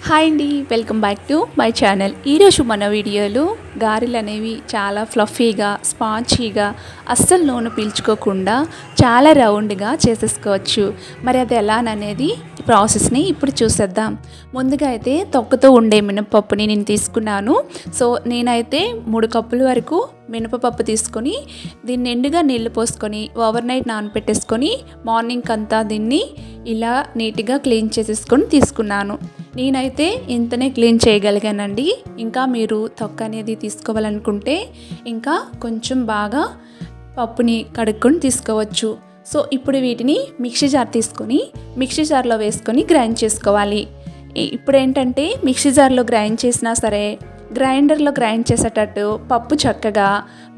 Hi అండి, welcome back to my channel. ఈరోజు మన వీడియోలో గారెలు అనేవి చాలా ఫ్లఫీగా, స్పాంచీగా, అస్సలు నూనె పీల్చుకోకుండా చాలా రౌండ్గా చేసేసుకోవచ్చు. మరి అది ఎలాననేది ప్రాసెస్ని ఇప్పుడు చూసేద్దాం. ముందుగా అయితే తొక్కతో ఉండే మినపప్పుని నేను తీసుకున్నాను. సో నేనైతే 3 కప్పుల వరకు మినపప్పు తీసుకొని దీన్ని నిండుగా నీళ్లు పోసుకొని ఓవర్ నైట్ నానబెట్టేసుకొని మార్నింగ్ అంతా దీన్ని ఇలా నీట్గా క్లీన్ చేసేసుకొని తీసుకున్నాను. నేనైతే ఇంతనే క్లీన్ చేయగలిగానండి. ఇంకా మీరు తొక్క అనేది తీసుకోవాలనుకుంటే ఇంకా కొంచెం బాగా పప్పుని కడుక్కొని తీసుకోవచ్చు. సో ఇప్పుడు వీటిని మిక్సీ జార్ తీసుకొని మిక్సీ జార్లో వేసుకొని గ్రైండ్ చేసుకోవాలి. ఇప్పుడు ఏంటంటే మిక్సీ జార్లో గ్రైండ్ చేసినా సరే గ్రైండర్లో గ్రైండ్ చేసేటట్టు పప్పు చక్కగా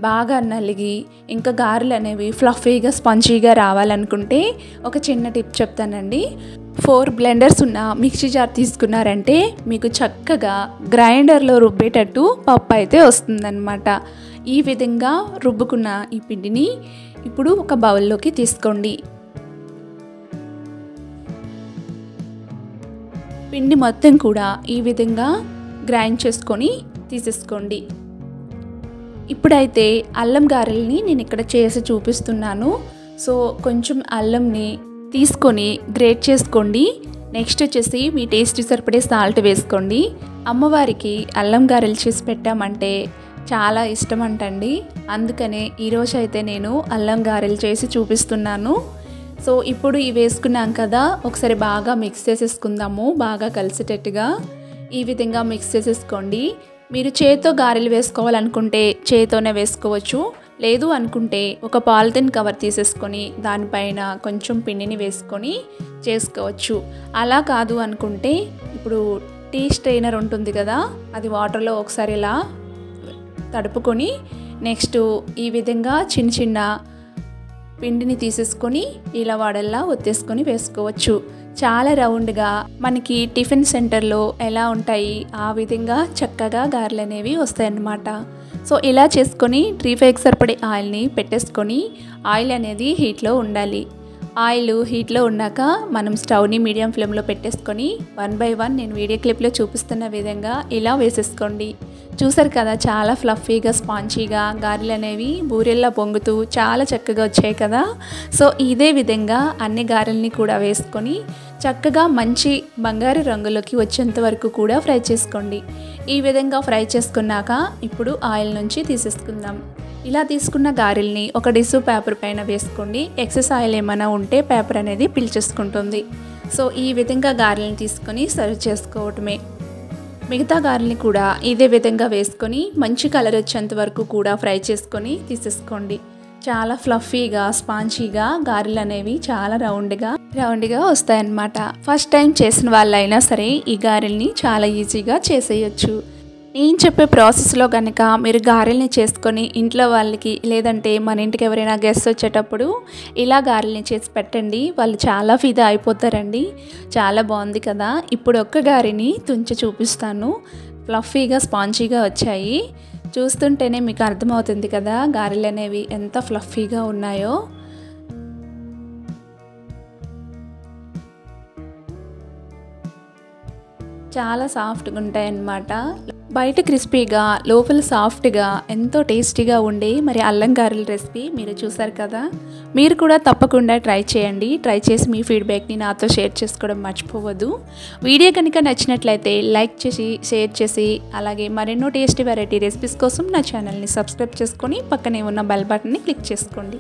బాగా నలిగి ఇంకా గారెలు అనేవి ఫ్లఫీగా స్పాంజీగా రావాలనుకుంటే ఒక చిన్న టిప్ చెప్తానండి. 4 బ్లెండర్స్ ఉన్న మిక్సీ జార్ తీసుకున్నారంటే మీకు చక్కగా గ్రైండర్లో రుబ్బేటట్టు పప్పు అయితే వస్తుందన్నమాట. ఈ విధంగా రుబ్బుకున్న ఈ పిండిని ఇప్పుడు ఒక బౌల్లోకి తీసుకోండి. పిండి మొత్తం కూడా ఈ విధంగా గ్రైండ్ చేసుకొని తీసేసుకోండి. ఇప్పుడైతే అల్లం గారెల్ని నేను ఇక్కడ చేసి చూపిస్తున్నాను. సో కొంచెం అల్లంని తీసుకొని గ్రేట్ చేసుకోండి. నెక్స్ట్ వచ్చేసి మీ టేస్ట్ సరిపడే సాల్ట్ వేసుకోండి. అమ్మవారికి అల్లం గారెలు చేసి పెట్టామంటే చాలా ఇష్టం అంటండి. అందుకనే ఈరోజు అయితే నేను అల్లం గారెలు చేసి చూపిస్తున్నాను. సో ఇప్పుడు ఇవి వేసుకున్నాం కదా, ఒకసారి బాగా మిక్స్ చేసేసుకుందాము. బాగా కలిసేటట్టుగా ఈ విధంగా మిక్స్ చేసేసుకోండి. మీరు చేతితో గారెలు వేసుకోవాలనుకుంటే చేతితోనే వేసుకోవచ్చు. లేదు అనుకుంటే ఒక పాలిథిన్ కవర్ తీసేసుకొని దానిపైన కొంచెం పిండిని వేసుకొని చేసుకోవచ్చు. అలా కాదు అనుకుంటే ఇప్పుడు టీ స్ట్రైనర్ ఉంటుంది కదా, అది వాటర్లో ఒకసారి ఇలా తడుపుకొని నెక్స్ట్ ఈ విధంగా చిన్న చిన్న పిండిని తీసేసుకొని ఇలా వాడల్లా ఒత్తేసుకొని వేసుకోవచ్చు. చాలా రౌండ్గా మనకి టిఫిన్ సెంటర్లో ఎలా ఉంటాయి ఆ విధంగా చక్కగా గారెలు అనేవి వస్తాయన్నమాట. సో ఇలా చేసుకొని 3-5 సరిపడే ఆయిల్ని పెట్టేసుకొని ఆయిల్ అనేది హీట్లో ఉండాలి. ఆయిల్ హీట్లో ఉన్నాక మనం స్టవ్ని మీడియం ఫ్లేమ్లో పెట్టేసుకొని 1 by 1 నేను వీడియో క్లిప్లో చూపిస్తున్న విధంగా ఇలా వేసేసుకోండి. చూసారు కదా, చాలా ఫ్లఫీగా స్పాంచీగా గారెలు అనేవి బూరెల్లా పొంగుతూ చాలా చక్కగా వచ్చాయి కదా. సో ఇదే విధంగా అన్ని గారెల్ని కూడా వేసుకొని చక్కగా మంచి బంగారు రంగులోకి వచ్చేంత వరకు కూడా ఫ్రై చేసుకోండి. ఈ విధంగా ఫ్రై చేసుకున్నాక ఇప్పుడు ఆయిల్ నుంచి తీసేసుకుందాం. ఇలా తీసుకున్న గారెల్ని ఒక టిష్యూ పేపర్ పైన వేసుకోండి. ఎక్సెస్ ఆయిల్ ఏమైనా ఉంటే పేపర్ అనేది పీల్చేసుకుంటుంది. సో ఈ విధంగా గారెల్ని తీసుకొని సర్వ్ చేసుకోవటమే. మిగతా గారెల్ని కూడా ఇదే విధంగా వేసుకొని మంచి కలర్ వచ్చేంత వరకు కూడా ఫ్రై చేసుకొని తీసేసుకోండి. చాలా ఫ్లఫీగా స్పాంచీగా గారెలు అనేవి చాలా రౌండ్గా వస్తాయన్నమాట. ఫస్ట్ టైం చేసిన వాళ్ళైనా సరే ఈ గారెల్ని చాలా ఈజీగా చేసేయచ్చు. నేను చెప్పే ప్రాసెస్లో కనుక మీరు గారెల్ని చేసుకొని ఇంట్లో వాళ్ళకి లేదంటే మన ఇంటికి ఎవరైనా గెస్ట్ వచ్చేటప్పుడు ఇలా గారెల్ని చేసి పెట్టండి. వాళ్ళు చాలా ఫిదా అయిపోతారండి. చాలా బాగుంది కదా. ఇప్పుడు ఒక్క గారెని తుంచి చూపిస్తాను. ఫ్లఫీగా స్పాంచీగా వచ్చాయి. చూస్తుంటేనే మీకు అర్థమవుతుంది కదా గారెలు అనేవి ఎంత ఫ్లఫీగా ఉన్నాయో. చాలా సాఫ్ట్గా ఉంటాయన్నమాట. బయట క్రిస్పీగా లోపల సాఫ్ట్గా ఎంతో టేస్టీగా ఉండే మరి అల్లం గారెల రెసిపీ మీరు చూసారు కదా. మీరు కూడా తప్పకుండా ట్రై చేయండి. ట్రై చేసి మీ ఫీడ్బ్యాక్ని నాతో షేర్ చేసుకోవడం మర్చిపోవద్దు. వీడియో కనుక నచ్చినట్లయితే లైక్ చేసి షేర్ చేసి అలాగే మరెన్నో టేస్టీ వెరైటీ రెసిపీస్ కోసం నా ఛానల్ని సబ్స్క్రైబ్ చేసుకొని పక్కనే ఉన్న బెల్ బటన్ని క్లిక్ చేసుకోండి.